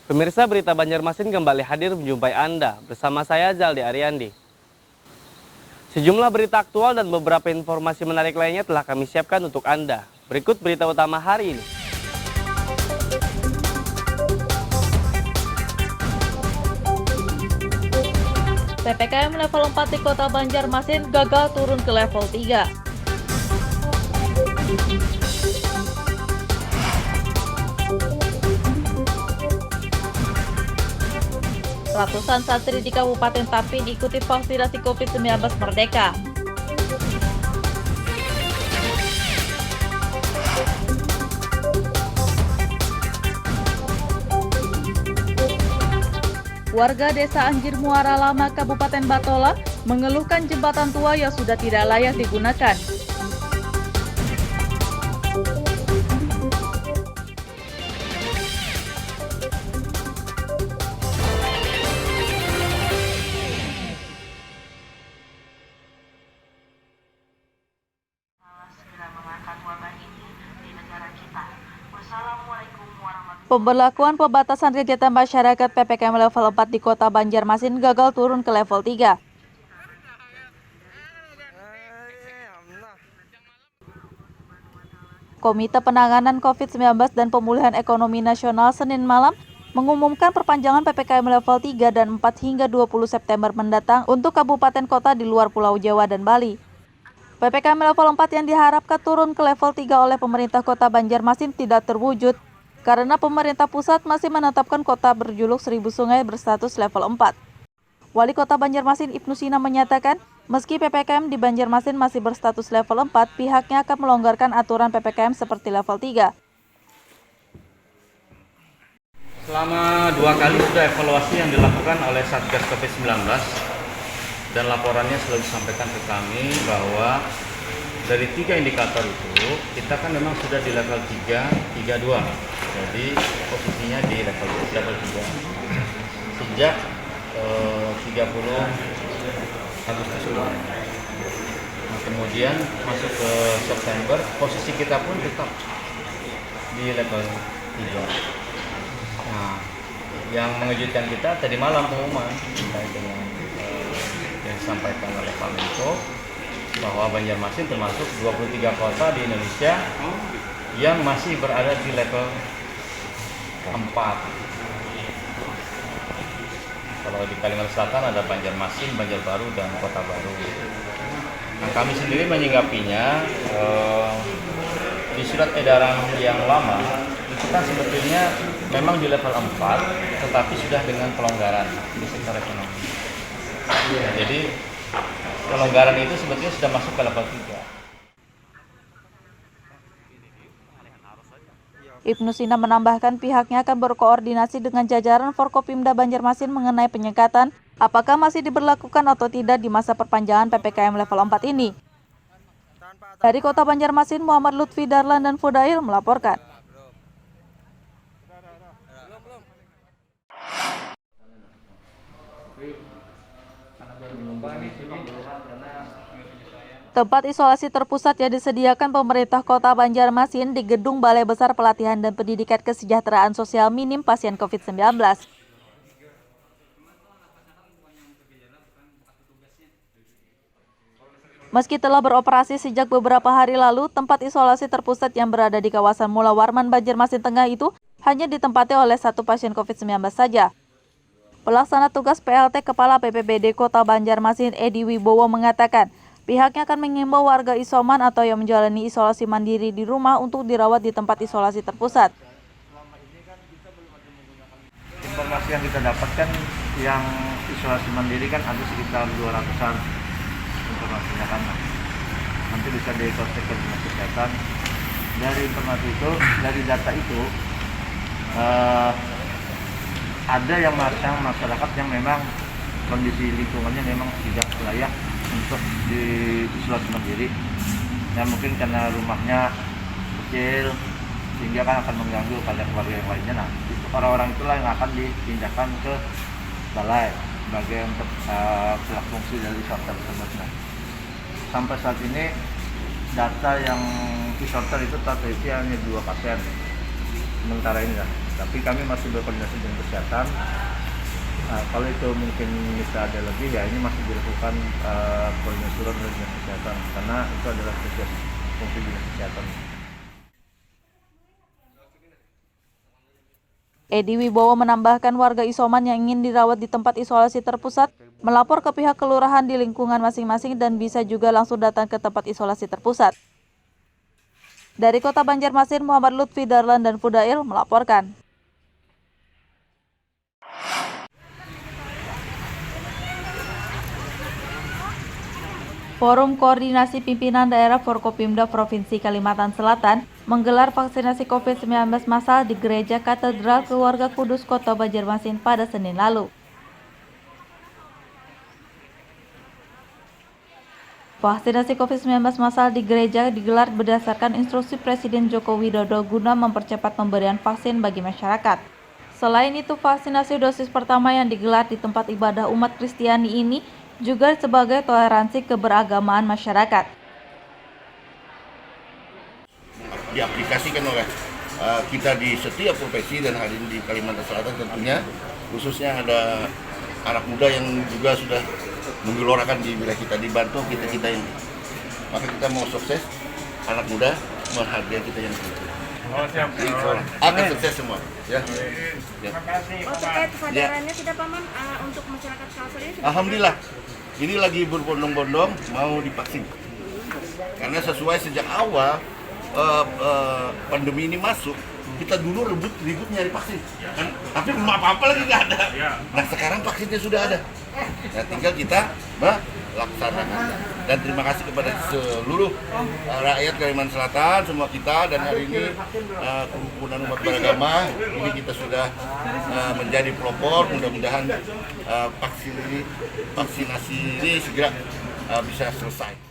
Pemirsa, berita Banjarmasin kembali hadir menjumpai Anda bersama saya Zaldi Ariandi. Sejumlah berita aktual dan beberapa informasi menarik lainnya telah kami siapkan untuk Anda. Berikut berita utama hari ini. PPKM level 4 di Kota Banjarmasin gagal turun ke level 3. Ratusan santri di Kabupaten Tapin ikuti vaksinasi COVID-19 Merdeka. Warga Desa Anjir Muara Lama, Kabupaten Batola, mengeluhkan jembatan tua yang sudah tidak layak digunakan. Pemberlakuan pembatasan kegiatan masyarakat PPKM level 4 di Kota Banjarmasin gagal turun ke level 3. Komite Penanganan COVID-19 dan Pemulihan Ekonomi Nasional Senin malam mengumumkan perpanjangan PPKM level 3 dan 4 hingga 20 September mendatang untuk kabupaten kota di luar Pulau Jawa dan Bali. PPKM level 4 yang diharapkan turun ke level 3 oleh pemerintah Kota Banjarmasin tidak terwujud karena pemerintah pusat masih menetapkan kota berjuluk 1000 sungai berstatus level 4. Wali Kota Banjarmasin Ibnu Sina menyatakan, meski PPKM di Banjarmasin masih berstatus level 4, pihaknya akan melonggarkan aturan PPKM seperti level 3. Selama 2 kali sudah evaluasi yang dilakukan oleh Satgas COVID-19 dan laporannya selalu disampaikan ke kami bahwa dari 3 indikator itu kita kan memang sudah di level 3, 32. Jadi posisinya di level 3 sejak 30 Agustus lalu. Nah, kemudian masuk ke September, posisi kita pun tetap di level 3. Nah, yang mengejutkan kita tadi malam pengumuman terkait dengan yang disampaikan oleh Pak Menko bahwa Banjarmasin termasuk 23 kota di Indonesia yang masih berada di level 4. Kalau di Kalimantan Selatan ada Banjarmasin, Banjarbaru, dan Kota Baru. Nah, kami sendiri menyinggapinya di surat edaran yang lama itu kan sebetulnya memang di level 4, tetapi sudah dengan pelonggaran di sektor ekonomi. Jadi pelonggaran itu sebetulnya sudah masuk ke level 3. Ibnu Sina menambahkan pihaknya akan berkoordinasi dengan jajaran Forkopimda Banjarmasin mengenai penyekatan apakah masih diberlakukan atau tidak di masa perpanjangan PPKM level 4 ini. Dari Kota Banjarmasin, Muhammad Lutfi Darlan dan Fudail melaporkan. Tempat isolasi terpusat yang disediakan pemerintah Kota Banjarmasin di Gedung Balai Besar Pelatihan dan Pendidikan Kesejahteraan Sosial Minim Pasien COVID-19. Meski telah beroperasi sejak beberapa hari lalu, tempat isolasi terpusat yang berada di kawasan Mula Warman, Banjarmasin Tengah itu hanya ditempati oleh 1 pasien COVID-19 saja. Pelaksana tugas PLT Kepala BPBD Kota Banjarmasin Edi Wibowo mengatakan, pihaknya akan mengimbau warga isoman atau yang menjalani isolasi mandiri di rumah untuk dirawat di tempat isolasi terpusat. Informasi yang kita dapatkan yang isolasi mandiri kan ada sekitar 200-an informasinya kan. Nanti bisa dikontak ke Dinas Kesehatan. Dari informasi itu, dari data itu ada yang masyarakat yang memang kondisi lingkungannya memang tidak layak untuk diisolasi mandiri. Ya mungkin karena rumahnya kecil sehingga kan akan mengganggu pada keluarga yang lainnya. Nah, orang-orang itulah yang akan dipindahkan ke balai sebagai untuk fungsi dari isoter tersebut. Nah, sampai saat ini data yang isoter itu terdeteksi hanya 2 pasien sementara ini lah. Tapi kami masih berkoordinasi dengan kesehatan. Nah, kalau itu mungkin bisa ada lebih, ya ini masih dilakukan koordinasi dengan dinas kesehatan, karena itu adalah tugas fungsi dinas kesehatan. Edi Wibowo menambahkan warga isoman yang ingin dirawat di tempat isolasi terpusat melapor ke pihak kelurahan di lingkungan masing-masing dan bisa juga langsung datang ke tempat isolasi terpusat. Dari Kota Banjarmasin, Muhammad Lutfi Darlan dan Fudail melaporkan. Forum Koordinasi Pimpinan Daerah Forkopimda Provinsi Kalimantan Selatan menggelar vaksinasi COVID-19 massal di Gereja Katedral Keluarga Kudus Kota Banjarmasin pada Senin lalu. Vaksinasi COVID-19 massal di gereja digelar berdasarkan instruksi Presiden Joko Widodo guna mempercepat pemberian vaksin bagi masyarakat. Selain itu, vaksinasi dosis pertama yang digelar di tempat ibadah umat Kristiani ini juga sebagai toleransi keberagamaan masyarakat. Diaplikasikan oleh kita di setiap provinsi dan hari ini di Kalimantan Selatan tentunya, khususnya ada anak muda yang juga sudah menggelorakan di wilayah kita, dibantu kita yang maka kita mau sukses, anak muda menghargai kita yang itu. Akan sukses semua. Ya. Terima kasih. Oh, terkait kesadarannya sudah Paman untuk masyarakat Kalsel ini? Alhamdulillah, ini lagi berbondong-bondong mau divaksin. Karena sesuai sejak awal pandemi ini masuk, kita dulu ribut nyari vaksin, kan? Tapi belum apa-apa lagi nggak ada. Nah sekarang vaksinnya sudah ada. Nah tinggal kita melaksanakan. Dan terima kasih kepada seluruh rakyat Kalimantan Selatan, semua kita, dan hari ini kerukunan umat beragama ini kita sudah menjadi pelopor. Mudah-mudahan vaksinasi ini segera bisa selesai.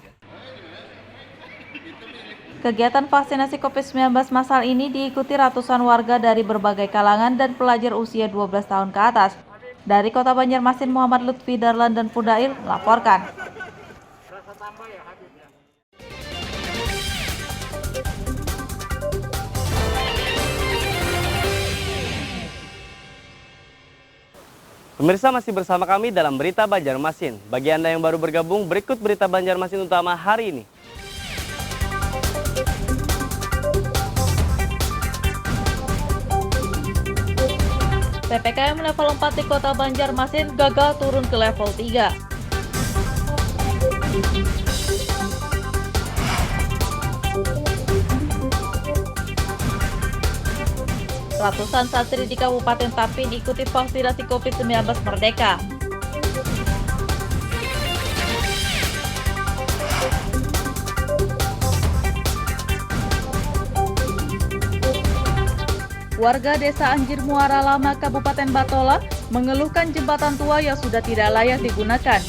Kegiatan vaksinasi COVID-19 massal ini diikuti ratusan warga dari berbagai kalangan dan pelajar usia 12 tahun ke atas. Dari Kota Banjarmasin, Muhammad Lutfi Darlan dan Fudail melaporkan. Pemirsa masih bersama kami dalam Berita Banjarmasin. Bagi Anda yang baru bergabung, berikut Berita Banjarmasin utama hari ini. PPKM level 4 di Kota Banjarmasin gagal turun ke level 3. Ratusan santri di Kabupaten Tapin ikuti vaksinasi COVID-19 Merdeka. Warga Desa Anjir Muara Lama, Kabupaten Batola, mengeluhkan jembatan tua yang sudah tidak layak digunakan.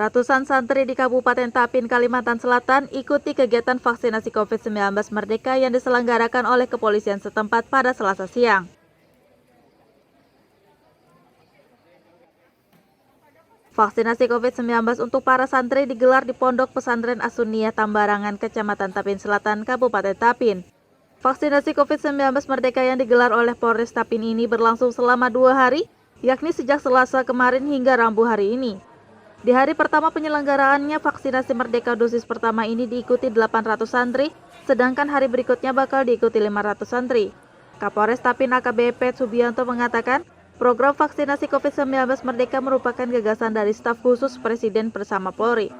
Ratusan santri di Kabupaten Tapin, Kalimantan Selatan ikuti kegiatan vaksinasi COVID-19 Merdeka yang diselenggarakan oleh kepolisian setempat pada Selasa siang. Vaksinasi COVID-19 untuk para santri digelar di Pondok Pesantren Asunia Tambarangan, Kecamatan Tapin Selatan, Kabupaten Tapin. Vaksinasi COVID-19 Merdeka yang digelar oleh Polres Tapin ini berlangsung selama 2 hari, yakni sejak Selasa kemarin hingga Rabu hari ini. Di hari pertama penyelenggaraannya, vaksinasi Merdeka dosis pertama ini diikuti 800 santri, sedangkan hari berikutnya bakal diikuti 500 santri. Kapolres Tapin AKBP Subianto mengatakan, program vaksinasi COVID-19 Merdeka merupakan gagasan dari staf khusus Presiden bersama Polri.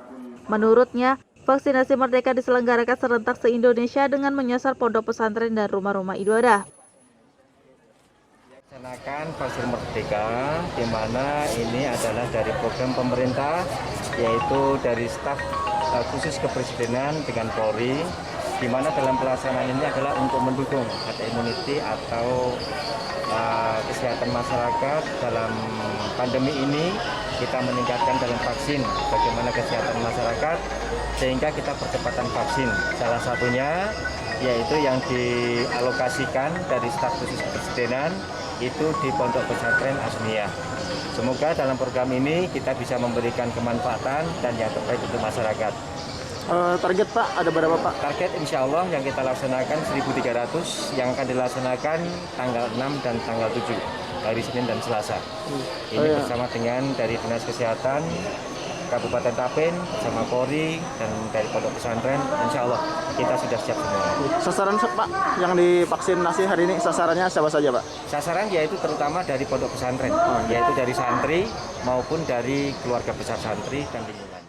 Menurutnya, vaksinasi Merdeka diselenggarakan serentak se-Indonesia dengan menyasar pondok pesantren dan rumah-rumah ibadah. Laksanakan vaksin Merdeka, di mana ini adalah dari program pemerintah, yaitu dari staf khusus kepresidenan dengan Polri, di mana dalam pelaksanaan ini adalah untuk mendukung herd immunity atau kesehatan masyarakat dalam pandemi ini. Kita meningkatkan dalam vaksin bagaimana kesehatan masyarakat sehingga kita percepatan vaksin. Salah satunya yaitu yang dialokasikan dari staf khusus kepresidenan itu di Pondok Pesantren Asmiyah. Semoga dalam program ini kita bisa memberikan kemanfaatan dan yang terbaik untuk masyarakat. Target Pak, ada berapa Pak? Target insya Allah yang kita laksanakan 1.300 yang akan dilaksanakan tanggal 6 dan tanggal 7, hari Senin dan Selasa. Ini bersama dengan dari Dinas Kesehatan Kabupaten Tapin, bersama Polri, dan dari Pondok Pesantren, insya Allah kita sudah siap semua. Sasaran Pak yang divaksinasi hari ini, sasarannya siapa saja Pak? Sasaran yaitu terutama dari Pondok Pesantren, yaitu dari santri maupun dari keluarga besar santri dan lingkungan.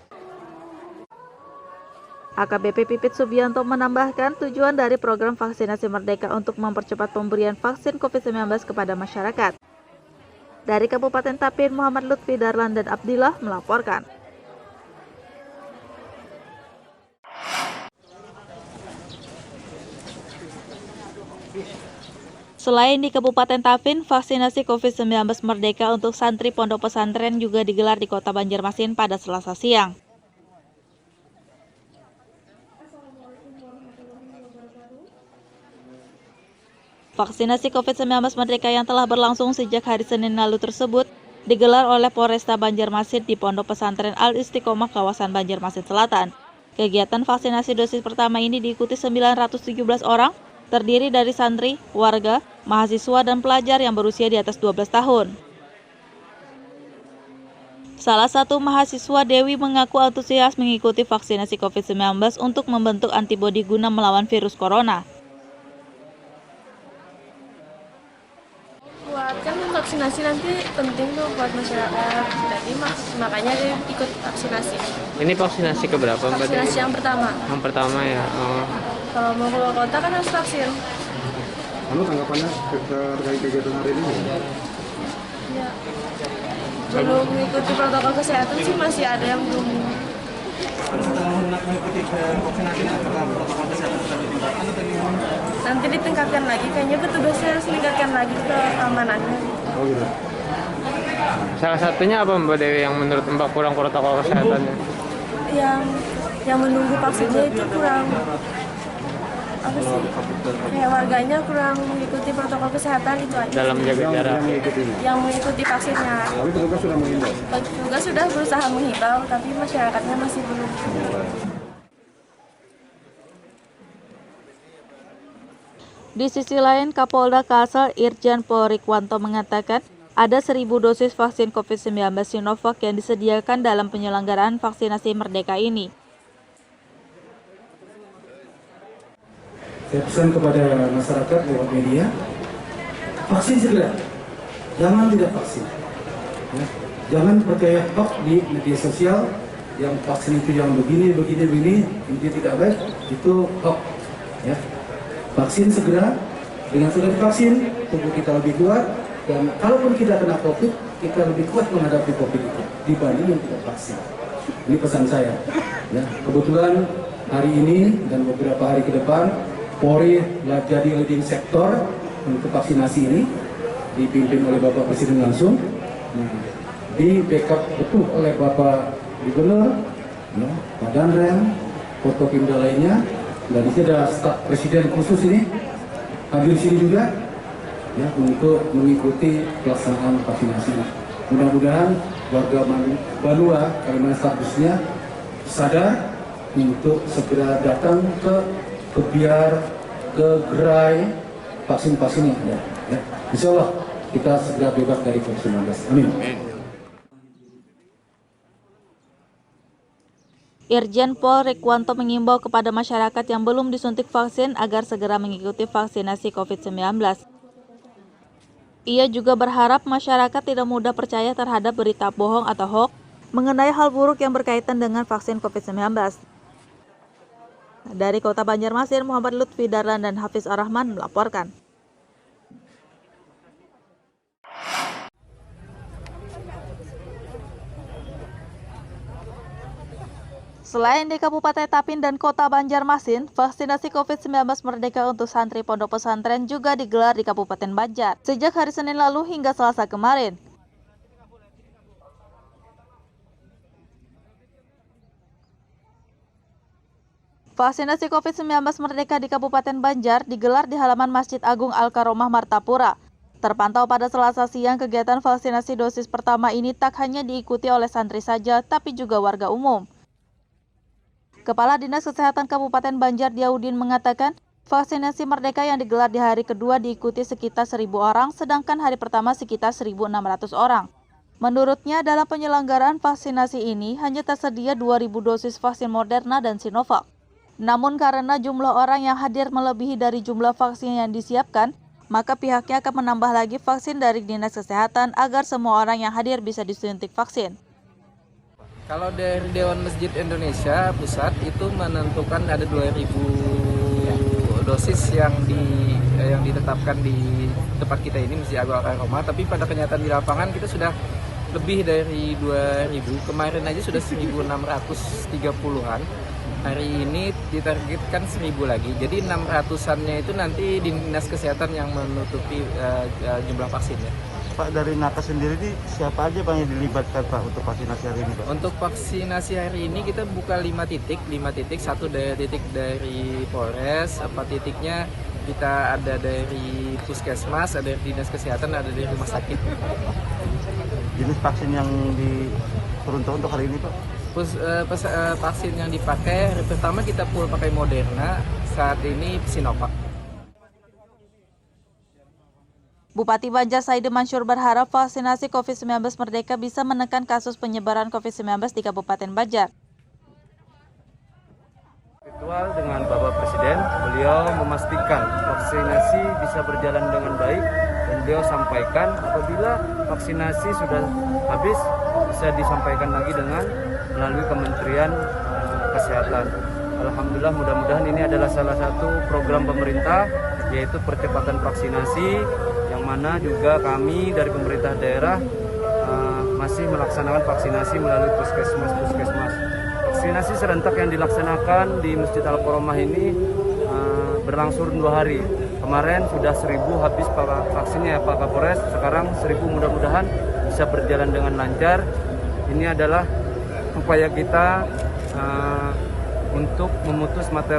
AKBP Pipit Subianto menambahkan tujuan dari program vaksinasi Merdeka untuk mempercepat pemberian vaksin COVID-19 kepada masyarakat. Dari Kabupaten Tapin, Muhammad Lutfi Darlan dan Abdillah melaporkan. Selain di Kabupaten Tapin, vaksinasi COVID-19 Merdeka untuk santri pondok pesantren juga digelar di Kota Banjarmasin pada Selasa siang. Vaksinasi COVID-19 Merdeka yang telah berlangsung sejak hari Senin lalu tersebut digelar oleh Polresta Banjarmasin di Pondok Pesantren Al-Istiqomah kawasan Banjarmasin Selatan. Kegiatan vaksinasi dosis pertama ini diikuti 917 orang, terdiri dari santri, warga, mahasiswa, dan pelajar yang berusia di atas 12 tahun. Salah satu mahasiswa Dewi mengaku antusias mengikuti vaksinasi COVID-19 untuk membentuk antibodi guna melawan virus corona. Kan vaksinasi nanti penting tuh buat masyarakat, jadi makanya dia ikut vaksinasi. Ini vaksinasi keberapa Mbak? Vaksinasi yang pertama. Yang pertama ya. Kalau mau keluar kota kan harus vaksin. Kamu tanggapannya terkait kegiatan hari ini? Ya, belum mengikuti protokol kesehatan sih, masih ada yang belum. Nanti ditingkatkan lagi, kayaknya petugasnya harus meningkatkan lagi keamanannya. Oh gitu. Salah satunya apa Mbak Dewi yang menurut Mbak kurang protokol kesehatannya? Yang menunggu vaksinnya itu kurang, apa sih? Kayak warganya kurang mengikuti protokol kesehatan itu aja. Dalam menjaga jarak. Yang mengikuti vaksinnya. Tapi petugas sudah menghimbau. Petugas sudah berusaha menghimbau, tapi masyarakatnya masih belum. Di sisi lain, Kapolda Kalsel Irjen Pol Rikwanto mengatakan ada 1.000 dosis vaksin COVID-19 Sinovac yang disediakan dalam penyelenggaraan vaksinasi Merdeka ini. Saya pesan kepada masyarakat lewat media, vaksin segera, jangan tidak vaksin. Ya. Jangan percaya hoax di media sosial yang vaksin itu yang begini, ini tidak baik, itu hoax. Ya. Vaksin segera, dengan sudah divaksin, tubuh kita lebih kuat, dan kalaupun kita kena COVID, kita lebih kuat menghadapi COVID itu dibanding yang tidak vaksin. Ini pesan saya. Ya. Kebetulan hari ini dan beberapa hari ke depan, Polri jadi leading sektor untuk vaksinasi ini, dipimpin oleh Bapak Presiden langsung, di backup betul oleh Bapak Gubernur, Pak Danrem, Forkopimda lainnya, dan di sini ada staf Presiden khusus ini hadir sini juga, ya, untuk mengikuti pelaksanaan vaksinasi. Mudah-mudahan warga Banua, Kalimantan statusnya sadar untuk segera datang ke Biar, ke gerai vaksin-vaksin yang ada. Ya. Insya Allah kita segera bebas dari COVID-19. Amin. Irjen Pol Rikwanto mengimbau kepada masyarakat yang belum disuntik vaksin agar segera mengikuti vaksinasi COVID-19. Ia juga berharap masyarakat tidak mudah percaya terhadap berita bohong atau hoax mengenai hal buruk yang berkaitan dengan vaksin COVID-19. Dari Kota Banjarmasin, Muhammad Lutfi Darlan dan Hafiz Ar-Rahman melaporkan. Selain di Kabupaten Tapin dan Kota Banjarmasin, vaksinasi COVID-19 Merdeka untuk santri pondok pesantren juga digelar di Kabupaten Banjar sejak hari Senin lalu hingga Selasa kemarin. Vaksinasi COVID-19 Merdeka di Kabupaten Banjar digelar di halaman Masjid Agung Al-Karomah Martapura. Terpantau pada Selasa siang, kegiatan vaksinasi dosis pertama ini tak hanya diikuti oleh santri saja, tapi juga warga umum. Kepala Dinas Kesehatan Kabupaten Banjar Diaudin mengatakan, vaksinasi Merdeka yang digelar di hari kedua diikuti sekitar 1.000 orang, sedangkan hari pertama sekitar 1.600 orang. Menurutnya, dalam penyelenggaraan vaksinasi ini hanya tersedia 2.000 dosis vaksin Moderna dan Sinovac. Namun karena jumlah orang yang hadir melebihi dari jumlah vaksin yang disiapkan, maka pihaknya akan menambah lagi vaksin dari Dinas Kesehatan agar semua orang yang hadir bisa disuntik vaksin. Kalau dari Dewan Masjid Indonesia Pusat itu menentukan ada 2.000 dosis yang ditetapkan di tempat kita ini, Masjid Agung Al-Karomah, tapi pada kenyataan di lapangan kita sudah lebih dari 2.000. Kemarin aja sudah 1.630-an. Hari ini ditargetkan 1.000 lagi. Jadi 600-annya itu nanti di Dinas Kesehatan yang menutupi jumlah vaksinnya. Pak, dari nakes sendiri ini siapa aja Pak yang dilibatkan Pak untuk vaksinasi hari ini Pak? Untuk vaksinasi hari ini kita buka 5 titik, satu titik dari Polres, 4 titiknya kita ada dari Puskesmas, ada dari Dinas Kesehatan, ada dari rumah sakit. Jenis vaksin yang diperuntukkan untuk hari ini Pak? Vaksin yang dipakai, hari pertama kita full pakai Moderna, saat ini Sinovac. Bupati Banjar Saide Mansur berharap vaksinasi COVID-19 Merdeka bisa menekan kasus penyebaran COVID-19 di Kabupaten Banjar. Virtual dengan Bapak Presiden, beliau memastikan vaksinasi bisa berjalan dengan baik dan beliau sampaikan apabila vaksinasi sudah habis bisa disampaikan lagi dengan melalui Kementerian Kesehatan. Alhamdulillah, mudah-mudahan ini adalah salah satu program pemerintah yaitu percepatan vaksinasi yang mana juga kami dari pemerintah daerah masih melaksanakan vaksinasi melalui puskesmas. Vaksinasi serentak yang dilaksanakan di Masjid Al-Karomah ini berlangsung 2 hari. Kemarin sudah 1.000 habis vaksinnya ya Pak Kapolres, sekarang 1.000 mudah-mudahan bisa berjalan dengan lancar. Ini adalah upaya kita untuk memutus mata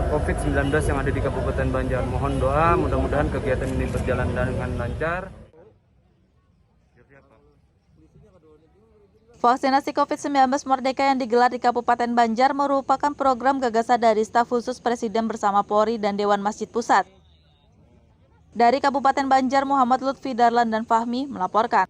COVID-19 yang ada di Kabupaten Banjar. Mohon doa, mudah-mudahan kegiatan ini berjalan dengan lancar. Vaksinasi COVID-19 Merdeka yang digelar di Kabupaten Banjar merupakan program gagasan dari staf khusus Presiden bersama Polri dan Dewan Masjid Pusat. Dari Kabupaten Banjar, Muhammad Lutfi Darlan dan Fahmi melaporkan.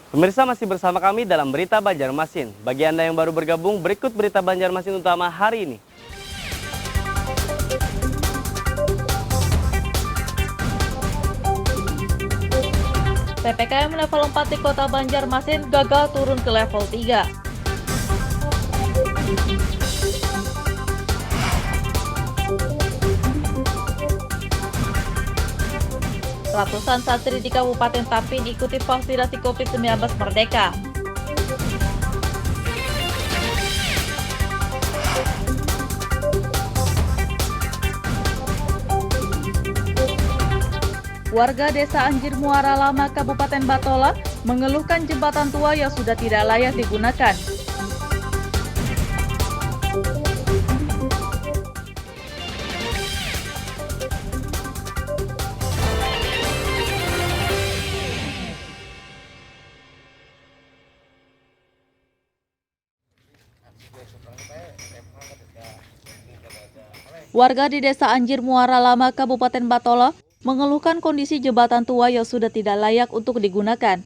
Pemirsa, masih bersama kami dalam Berita Banjarmasin. Bagi Anda yang baru bergabung, berikut Berita Banjarmasin utama hari ini. PPKM level 4 di Kota Banjarmasin gagal turun ke level 3. Ratusan santri di Kabupaten Tapin ikuti vaksinasi COVID-19 Merdeka. Warga Desa Anjir Muara Lama, Kabupaten Batola, mengeluhkan jembatan tua yang sudah tidak layak digunakan. Warga di Desa Anjir Muara Lama, Kabupaten Batola, mengeluhkan kondisi jembatan tua yang sudah tidak layak untuk digunakan.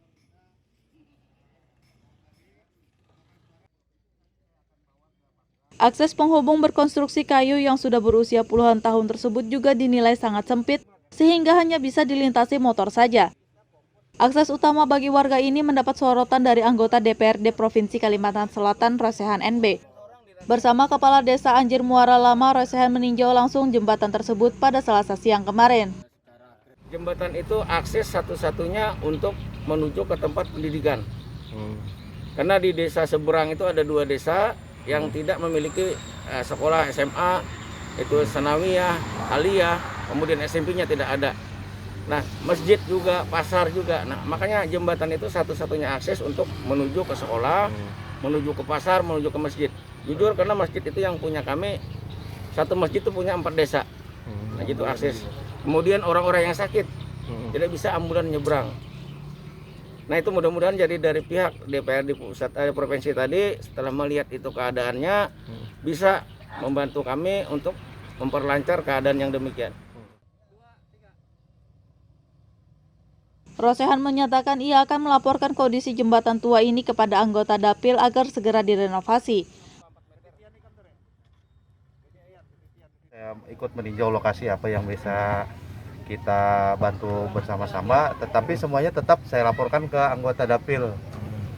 Akses penghubung berkonstruksi kayu yang sudah berusia puluhan tahun tersebut juga dinilai sangat sempit, sehingga hanya bisa dilintasi motor saja. Akses utama bagi warga ini mendapat sorotan dari anggota DPRD Provinsi Kalimantan Selatan, Rosehan NB. Bersama Kepala Desa Anjir Muara Lama, Rosehan meninjau langsung jembatan tersebut pada Selasa siang kemarin. Jembatan itu akses satu-satunya untuk menuju ke tempat pendidikan. Karena di desa seberang itu ada 2 desa yang tidak memiliki sekolah SMA, itu Sanawiyah, Aliyah. kemudian SMP-nya tidak ada. Nah, masjid juga, pasar juga. Nah, makanya jembatan itu satu-satunya akses untuk menuju ke sekolah, menuju ke pasar, menuju ke masjid. Jujur karena masjid itu yang punya kami, satu masjid itu punya 4 desa. Nah, gitu akses. Kemudian orang-orang yang sakit tidak bisa ambulan nyebrang. Nah, itu mudah-mudahan jadi dari pihak DPRD pusat provinsi tadi setelah melihat itu keadaannya bisa membantu kami untuk memperlancar keadaan yang demikian. Rosehan menyatakan ia akan melaporkan kondisi jembatan tua ini kepada anggota Dapil agar segera direnovasi. Saya ikut meninjau lokasi apa yang bisa kita bantu bersama-sama, tetapi semuanya tetap saya laporkan ke anggota Dapil.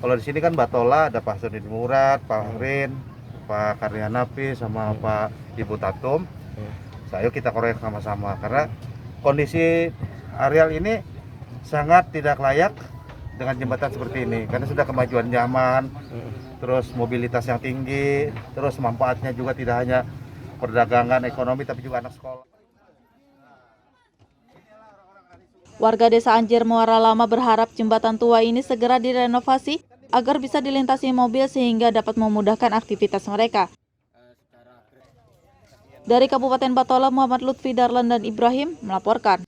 Kalau di sini kan Batola ada Pak Sudin Murad, Pak Rin, Pak Karyanapi, sama Pak Ibu Tatum. Ayo kita korek sama-sama karena kondisi areal ini sangat tidak layak dengan jembatan seperti ini karena sudah kemajuan zaman, terus mobilitas yang tinggi, terus manfaatnya juga tidak hanya perdagangan, ekonomi, tapi juga anak sekolah. Warga Desa Anjir Muara Lama berharap jembatan tua ini segera direnovasi agar bisa dilintasi mobil sehingga dapat memudahkan aktivitas mereka. Dari Kabupaten Batola, Muhammad Lutfi Darlan dan Ibrahim melaporkan.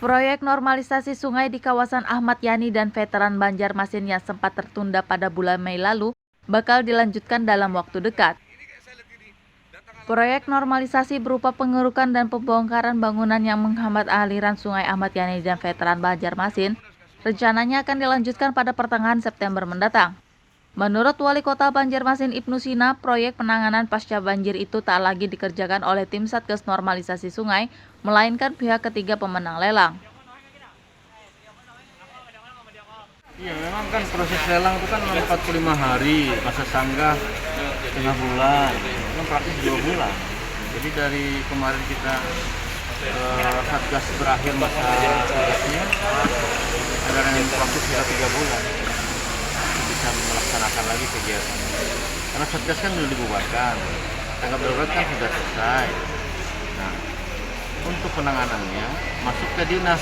Proyek normalisasi sungai di kawasan Ahmad Yani dan Veteran Banjarmasin yang sempat tertunda pada bulan Mei lalu bakal dilanjutkan dalam waktu dekat. Proyek normalisasi berupa pengerukan dan pembongkaran bangunan yang menghambat aliran sungai Ahmad Yani dan Veteran Banjarmasin rencananya akan dilanjutkan pada pertengahan September mendatang. Menurut Wali Kota Banjarmasin Ibnu Sina, proyek penanganan pasca banjir itu tak lagi dikerjakan oleh tim Satgas Normalisasi Sungai, melainkan pihak ketiga pemenang lelang. Iya, memang kan proses lelang itu kan 45 hari, masa sanggah setengah bulan, kan praktis 2 bulan. Jadi dari kemarin kita Satgas berakhir masa tugasnya, ada yang proses sudah 3 bulan. Bisa melaksanakan lagi kegiatan. Karena Satgas kan sudah dibubarkan, tanggap darurat kan sudah selesai. Nah, untuk penanganannya masuk ke dinas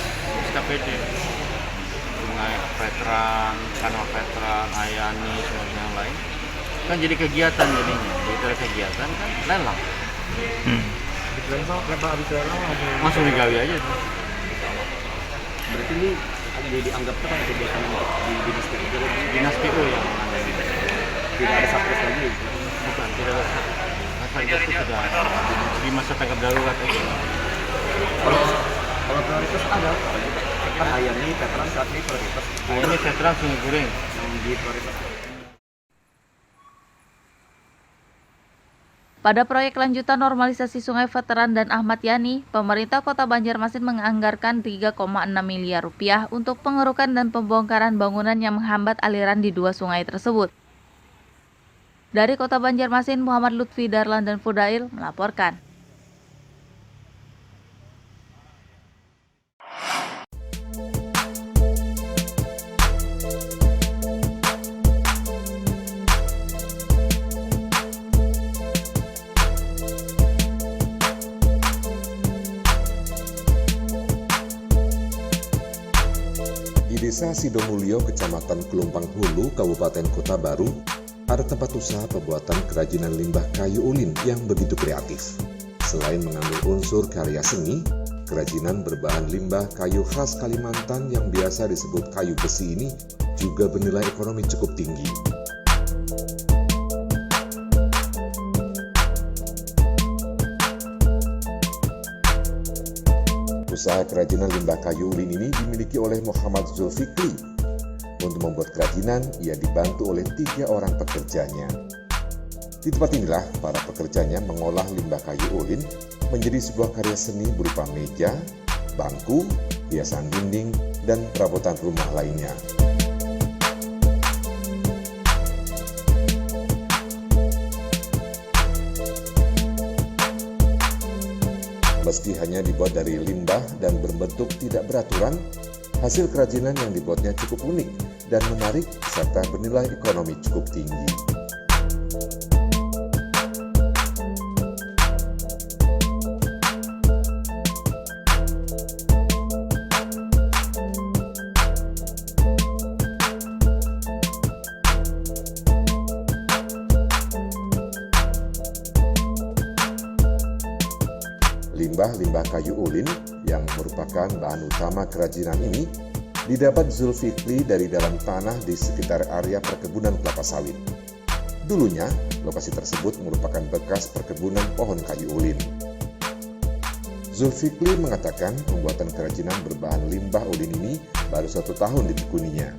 SKPD, Sungai Veteran, Kanal Veteran, Ayani, semuanya yang lain. Kan jadi kegiatan jadinya, dari kegiatan kan lelang. Langsung digawi aja. Berarti ini dianggap kan kegiatan di dinas PU yang tidak ada satgas lagi. Bukan, tidak ada satgas itu sudah di masa tanggap darurat aja. Kalau prioritas ada kan Ayani Veteran saat ini prioritas. Ini Veteran Sungai Kuring yang di prioritas. Pada proyek lanjutan normalisasi Sungai Veteran dan Ahmad Yani, pemerintah Kota Banjarmasin menganggarkan 3,6 miliar rupiah untuk pengerukan dan pembongkaran bangunan yang menghambat aliran di 2 sungai tersebut. Dari Kota Banjarmasin, Muhammad Lutfi Darlan dan Fudail melaporkan. Di Desa Sidomulyo, Kecamatan Kelumpang Hulu, Kabupaten Kota Baru, ada tempat usaha pembuatan kerajinan limbah kayu ulin yang begitu kreatif. Selain mengambil unsur karya seni, kerajinan berbahan limbah kayu khas Kalimantan yang biasa disebut kayu besi ini juga bernilai ekonomi cukup tinggi. Usaha kerajinan limbah kayu ulin ini dimiliki oleh Muhammad Zulfikri. Untuk membuat kerajinan, ia dibantu oleh 3 orang pekerjanya. Di tempat inilah para pekerjanya mengolah limbah kayu ulin menjadi sebuah karya seni berupa meja, bangku, hiasan dinding, dan perabotan rumah lainnya. Meski hanya dibuat dari limbah dan berbentuk tidak beraturan, hasil kerajinan yang dibuatnya cukup unik dan menarik serta bernilai ekonomi cukup tinggi. Limbah-limbah kayu ulin yang merupakan bahan utama kerajinan ini didapat Zulfikli dari dalam tanah di sekitar area perkebunan kelapa sawit. Dulunya, lokasi tersebut merupakan bekas perkebunan pohon kayu ulin. Zulfikli mengatakan pembuatan kerajinan berbahan limbah ulin ini baru 1 tahun ditekuninya.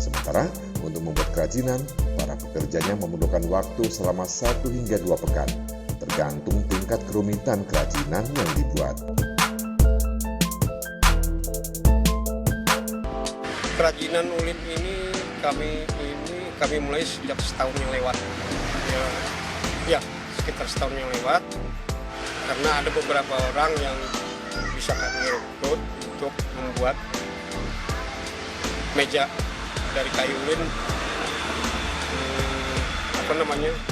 Sementara untuk membuat kerajinan, para pekerjanya memerlukan waktu selama 1 hingga 2 pekan, tergantung tingkat kerumitan kerajinan yang dibuat. Kerajinan ulin ini kami mulai sejak setahun yang lewat. Ya, sekitar setahun yang lewat. Karena ada beberapa orang yang bisa kami rekrut untuk membuat meja dari kayu ulin,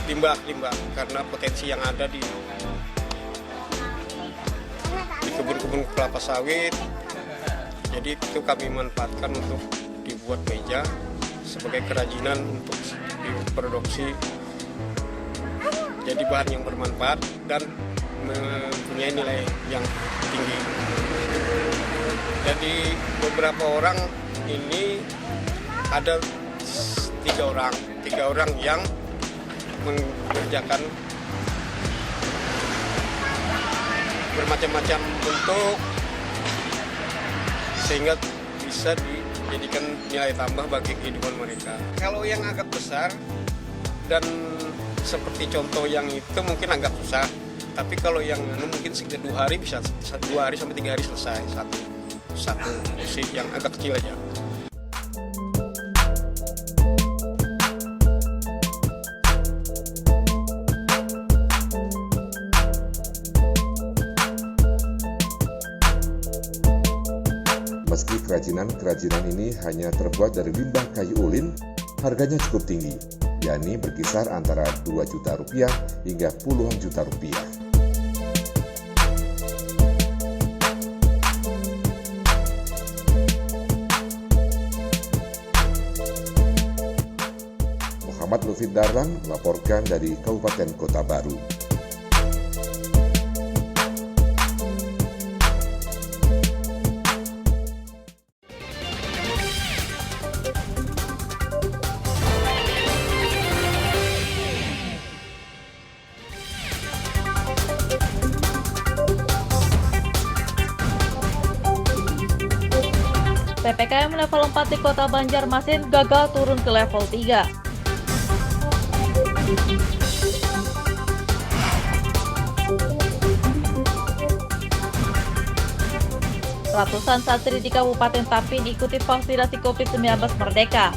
limbah, karena potensi yang ada di kebun-kebun kelapa sawit. Jadi itu kami manfaatkan untuk dibuat meja sebagai kerajinan untuk diproduksi, jadi bahan yang bermanfaat dan mempunyai nilai yang tinggi. Jadi beberapa orang ini ada tiga orang yang mengerjakan bermacam-macam bentuk sehingga bisa dijadikan nilai tambah bagi kehidupan mereka. Kalau yang agak besar dan seperti contoh yang itu mungkin agak susah, tapi kalau yang mungkin sekitar 2 hari bisa 2 hari sampai 3 hari selesai satu musik yang agak kecil aja. Meski kerajinan ini hanya terbuat dari limbah kayu ulin, harganya cukup tinggi, yakni berkisar antara 2 juta rupiah hingga puluhan juta rupiah. Muhammad Lufid Darlan melaporkan dari Kabupaten Kota Baru. PPKM level 4 di Kota Banjarmasin gagal turun ke level 3. Ratusan santri di Kabupaten Tapin ikuti vaksinasi COVID-19 Merdeka.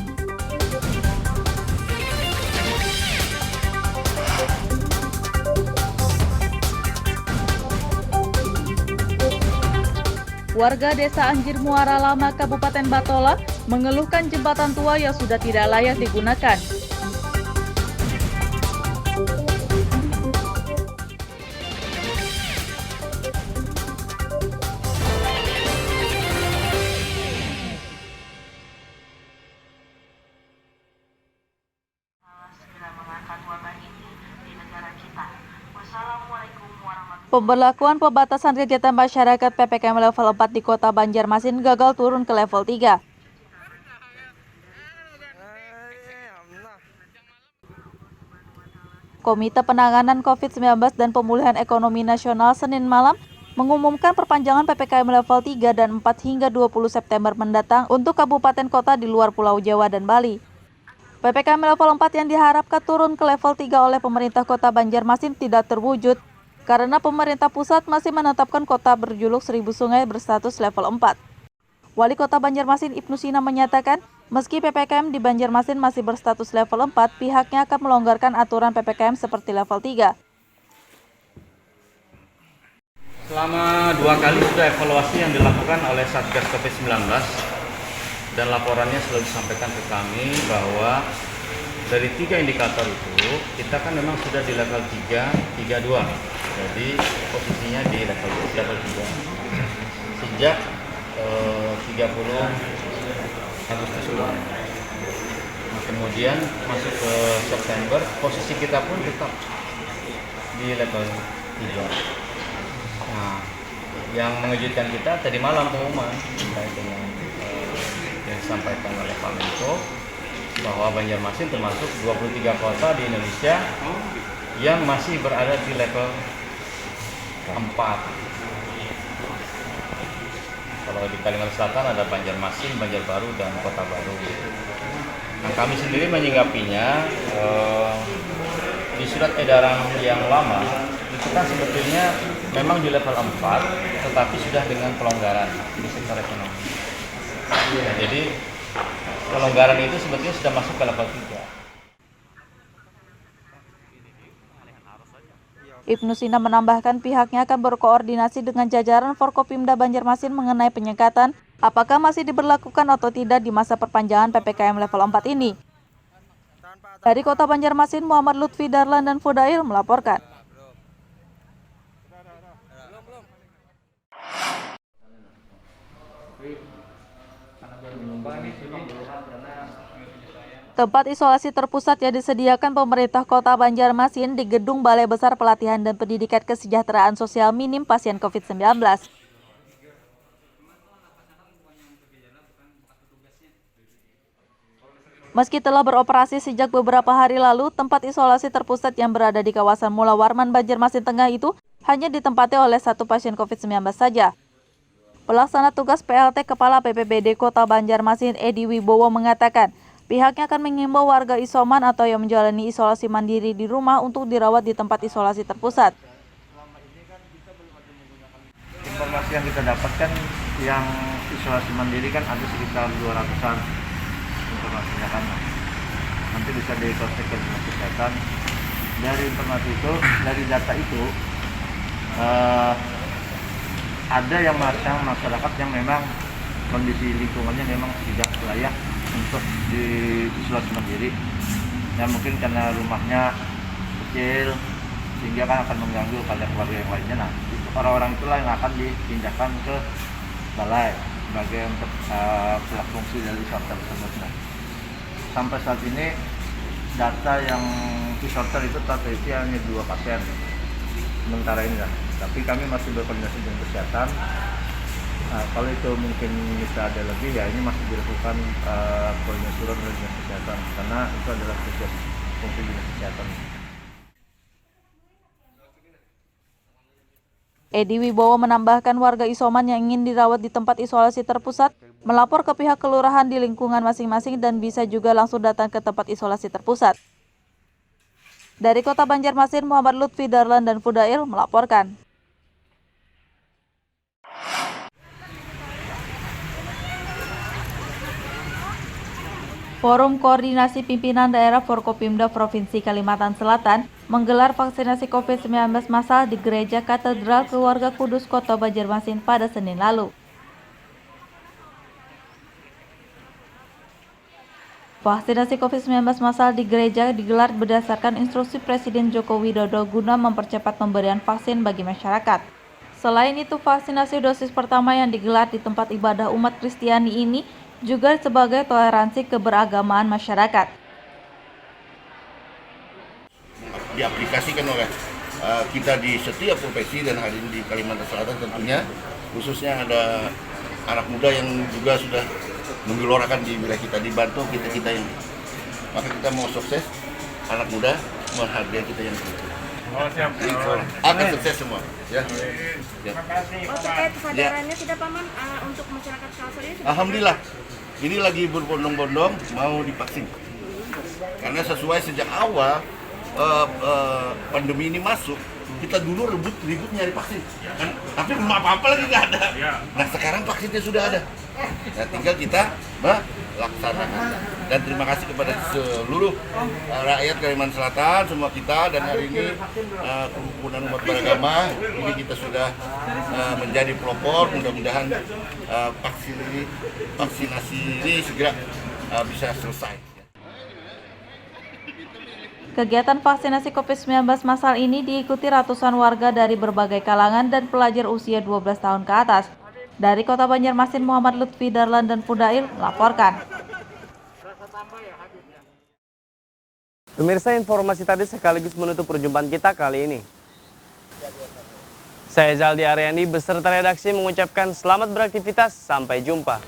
Warga Desa Anjir Muara Lama, Kabupaten Batola, mengeluhkan jembatan tua yang sudah tidak layak digunakan. Pemberlakuan pembatasan kegiatan masyarakat PPKM level 4 di Kota Banjarmasin gagal turun ke level 3. Komite Penanganan COVID-19 dan Pemulihan Ekonomi Nasional Senin malam mengumumkan perpanjangan PPKM level 3 dan 4 hingga 20 September mendatang untuk kabupaten kota di luar Pulau Jawa dan Bali. PPKM level 4 yang diharapkan turun ke level 3 oleh pemerintah Kota Banjarmasin tidak terwujud karena pemerintah pusat masih menetapkan kota berjuluk 1000 sungai berstatus level 4. Wali Kota Banjarmasin Ibnu Sina menyatakan, meski PPKM di Banjarmasin masih berstatus level 4, pihaknya akan melonggarkan aturan PPKM seperti level 3. Selama 2 kali sudah evaluasi yang dilakukan oleh Satgas COVID-19 dan laporannya selalu disampaikan ke kami bahwa dari 3 indikator itu kita kan memang sudah di level 3, 32. Jadi posisinya di level 3 sejak 30 Agustus lalu. Nah, kemudian masuk ke September, posisi kita pun tetap di level 3. Nah, yang mengejutkan kita tadi malam pengumuman terkait dengan yang disampaikan oleh Pak Menko bahwa Banjarmasin termasuk 23 kota di Indonesia yang masih berada di level 4. Kalau di Kalimantan Selatan ada Banjarmasin, Banjarbaru, dan Kota Baru. Nah, kami sendiri menyinggapinya di surat edaran yang lama itu kan sebetulnya memang di level 4, tetapi sudah dengan pelonggaran di sektor ekonomi. Nah, jadi pelonggaran itu sebetulnya sudah masuk ke level 3. Ibnu Sina menambahkan pihaknya akan berkoordinasi dengan jajaran Forkopimda Banjarmasin mengenai penyekatan apakah masih diberlakukan atau tidak di masa perpanjangan PPKM level 4 ini. Dari Kota Banjarmasin, Muhammad Lutfi Darlan dan Fudail melaporkan. Tempat isolasi terpusat yang disediakan pemerintah Kota Banjarmasin di Gedung Balai Besar Pelatihan dan Pendidikan Kesejahteraan Sosial Minim Pasien COVID-19. Meski telah beroperasi sejak beberapa hari lalu, tempat isolasi terpusat yang berada di kawasan Mula Warman, Banjarmasin Tengah itu hanya ditempati oleh 1 pasien COVID-19 saja. Pelaksana tugas PLT Kepala BPBD Kota Banjarmasin Edi Wibowo mengatakan, pihaknya akan mengimbau warga isoman atau yang menjalani isolasi mandiri di rumah untuk dirawat di tempat isolasi terpusat. Informasi yang kita dapatkan yang isolasi mandiri kan ada sekitar 200-an informasinya kan. Nanti bisa dikontak ke Dinas Kesehatan. Dari informasi itu, dari data itu ada yang masyarakat yang memang kondisi lingkungannya memang tidak layak untuk diisolasi mandiri. Ya mungkin karena rumahnya kecil sehingga kan akan mengganggu pada keluarga yang lainnya. Nah, orang-orang itulah yang akan dipindahkan ke balai sebagai untuk fungsi dari isolter tersebut. Nah, sampai saat ini data yang isolter itu terdeteksi hanya 2 pasien sementara ini lah. Tapi kami masih berkoordinasi dengan kesehatan. Nah, kalau itu mungkin bisa ada lebih, ya ini masih dilakukan koordinasi oleh Dinas Kesehatan karena itu adalah tugas fungsi Dinas Kesehatan. Edi Wibowo menambahkan warga isoman yang ingin dirawat di tempat isolasi terpusat melapor ke pihak kelurahan di lingkungan masing-masing dan bisa juga langsung datang ke tempat isolasi terpusat. Dari Kota Banjarmasin, Muhammad Lutfi Darlan dan Fudail melaporkan. Forum Koordinasi Pimpinan Daerah Forkopimda Provinsi Kalimantan Selatan menggelar vaksinasi COVID-19 massal di Gereja Katedral Keluarga Kudus Kota Banjarmasin pada Senin lalu. Vaksinasi COVID-19 massal di gereja digelar berdasarkan instruksi Presiden Joko Widodo guna mempercepat pemberian vaksin bagi masyarakat. Selain itu, vaksinasi dosis pertama yang digelar di tempat ibadah umat Kristiani ini juga sebagai toleransi keberagamaan masyarakat. Diaplikasikan oleh kita di setiap provinsi dan hari ini di Kalimantan Selatan tentunya, khususnya ada anak muda yang juga sudah menggelorakan di wilayah kita, dibantu kita yang maka kita mau sukses, anak muda menghargai kita yang begitu. Akan sukses semua. Ya. Terima kasih. Terkait kesadarannya tidak Paman untuk masyarakat Kalsel ini? Alhamdulillah, ini lagi berbondong-bondong mau divaksin. Karena sesuai sejak awal pandemi ini masuk, kita dulu ribut nyari vaksin, kan? Tapi belum apa-apa lagi nggak ada. Nah sekarang vaksinnya sudah ada. Nah tinggal kita laksanakan. Dan terima kasih kepada seluruh rakyat Kalimantan Selatan, semua kita, dan hari ini kerukunan umat beragama ini kita sudah menjadi pelopor. Mudah-mudahan vaksinasi ini segera bisa selesai. Kegiatan vaksinasi COVID-19 massal ini diikuti ratusan warga dari berbagai kalangan dan pelajar usia 12 tahun ke atas. Dari Kota Banjarmasin, Muhammad Lutfi Darlan dan Fudail melaporkan. Pemirsa, informasi tadi sekaligus menutup perjumpaan kita kali ini. Saya Zaldi Aryandi beserta redaksi mengucapkan selamat beraktivitas, sampai jumpa.